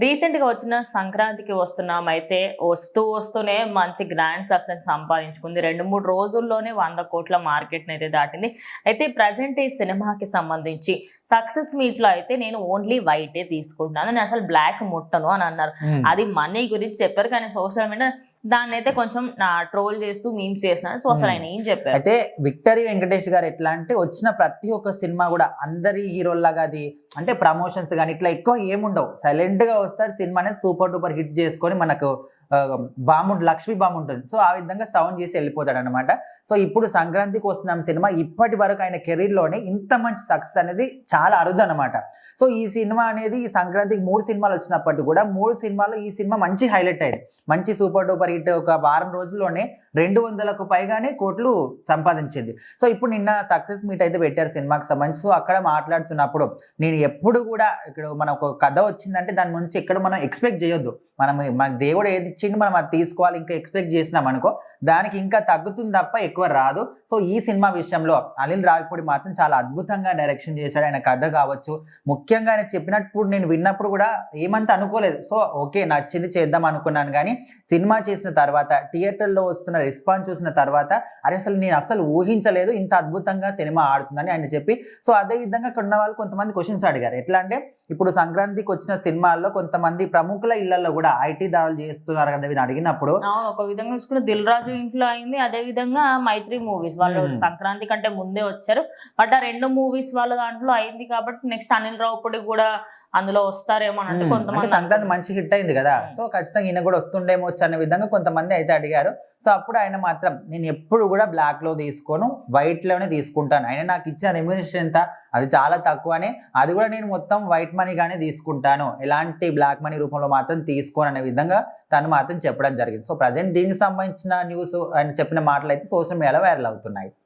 రీసెంట్‌గా వచ్చిన సంక్రాంతికి వస్తున్నాం అయితే వస్తూనే మంచి గ్రాండ్ సక్సెస్ సంపాదించుకుంది. 2, 3 రోజుల్లోనే 100,00,00,000 మార్కెట్‌నైతే దాటింది. అయితే ప్రెజెంట్ ఈ సినిమాకి సంబంధించి సక్సెస్ మీట్‌లో అయితే నేను ఓన్లీ వైటే తీసుకుంటున్నాను. నేను అసలు బ్లాక్ ముట్టను అని అన్నారు. అది మనీ గురించి చెప్పారు. కానీ సోషల్ మీడియా దాన్నైతే కొంచెం ట్రోల్ చేస్తూ మీమ్స్ చేస్తున్నారు. సో అసలు ఆయన ఏం చెప్పారు? అయితే విక్టరీ వెంకటేష్ గారు ఎట్లా అంటే వచ్చిన ప్రతి ఒక్క సినిమా కూడా అందరి హీరోల్లాగా అది అంటే ప్రమోషన్స్ కానీ ఇట్లా ఎక్కువ ఏముండవు. సైలెంట్ గా వస్తారు, సినిమా అనేది సూపర్ డూపర్ హిట్ చేసుకొని మనకు లక్ష్మీ బాంబు ఉంటుంది. సో ఆ విధంగా సౌండ్ చేసి వెళ్ళిపోతాడు అనమాట. సో ఇప్పుడు సంక్రాంతికి వస్తున్నాం సినిమా ఇప్పటి వరకు ఆయన కెరీర్ లోనే ఇంత మంచి సక్సెస్ అనేది చాలా అరుదు అనమాట. సో ఈ సినిమా అనేది ఈ సంక్రాంతికి 3 సినిమాలు వచ్చినప్పటికీ కూడా 3 సినిమాల్లో ఈ సినిమా మంచి హైలైట్ అయింది. మంచి సూపర్ డూపర్ హిట్ ఒక వారం రోజుల్లోనే 200కు పైగానే కోట్లు సంపాదించింది. సో ఇప్పుడు నిన్న సక్సెస్ మీట్ అయితే పెట్టారు సినిమాకి సంబంధించి. సో అక్కడ మాట్లాడుతున్నప్పుడు నేను ఎప్పుడు కూడా ఇక్కడ మనకు ఒక కథ వచ్చిందంటే దాని నుంచి ఎక్కడ మనం ఎక్స్పెక్ట్ చేయొద్దు. మన దేవుడు ఏది ఇచ్చిండు మనం అది తీసుకోవాలి. ఇంకా ఎక్స్పెక్ట్ చేసినాం అనుకో దానికి ఇంకా తగ్గుతుంది తప్ప ఎక్కువ రాదు. సో ఈ సినిమా విషయంలో అనిల్ రావిపూడి మాత్రం చాలా అద్భుతంగా డైరెక్షన్ చేశాడు. ఆయన కథ కావచ్చు, ముఖ్యంగా ఆయన చెప్పినప్పుడు నేను విన్నప్పుడు కూడా ఏమంత అనుకోలేదు. సో ఓకే నచ్చింది చేద్దాం అనుకున్నాను. కానీ సినిమా చేసిన తర్వాత థియేటర్లో వస్తున్న రెస్పాన్స్ చూసిన తర్వాత అసలు నేను అసలు ఊహించలేదు ఇంత అద్భుతంగా సినిమా ఆడుతుందని ఆయన చెప్పి. సో అదే విధంగా కొన్న వాళ్ళు కొంతమంది క్వశ్చన్స్ అడిగారు. ఎట్లా అంటే ఇప్పుడు సంక్రాంతికి వచ్చిన సినిమాల్లో కొంతమంది ప్రముఖుల ఇళ్లలో కూడా ఐటీ దాడులు చేస్తున్నారు కదా అని అడిగినప్పుడు ఒక విధంగా చూసుకుంటే దిల్ రాజు ఇంట్లో అయింది. అదే విధంగా మైత్రి మూవీస్ వాళ్ళు సంక్రాంతి కంటే ముందే వచ్చారు. బట్ ఆ 2 మూవీస్ వాళ్ళ దాంట్లో అయింది కాబట్టి నెక్స్ట్ అనిల్ రావుపూడి కూడా అందులో వస్తారేమో అంటే కొంతమంది సంక్రాంతి మంచి హిట్ అయింది కదా. సో ఖచ్చితంగా ఈయన కూడా వస్తుండేమో అనే విధంగా కొంతమంది అయితే అడిగారు. సో అప్పుడు ఆయన మాత్రం నేను ఎప్పుడు కూడా బ్లాక్ లో తీసుకోను, వైట్ లోనే తీసుకుంటాను. ఆయన నాకు ఇచ్చిన రెమ్యూనరేషన్ ఎంత అది చాలా తక్కువనే, అది కూడా నేను మొత్తం వైట్ మనీగానే తీసుకుంటాను, ఎలాంటి బ్లాక్ మనీ రూపంలో మాత్రం తీసుకోను అనే విధంగా తను మాత్రం చెప్పడం జరిగింది. సో ప్రజెంట్ దీనికి సంబంధించిన న్యూస్ ఆయన చెప్పిన మాటలు అయితే సోషల్ మీడియాలో వైరల్ అవుతున్నాయి.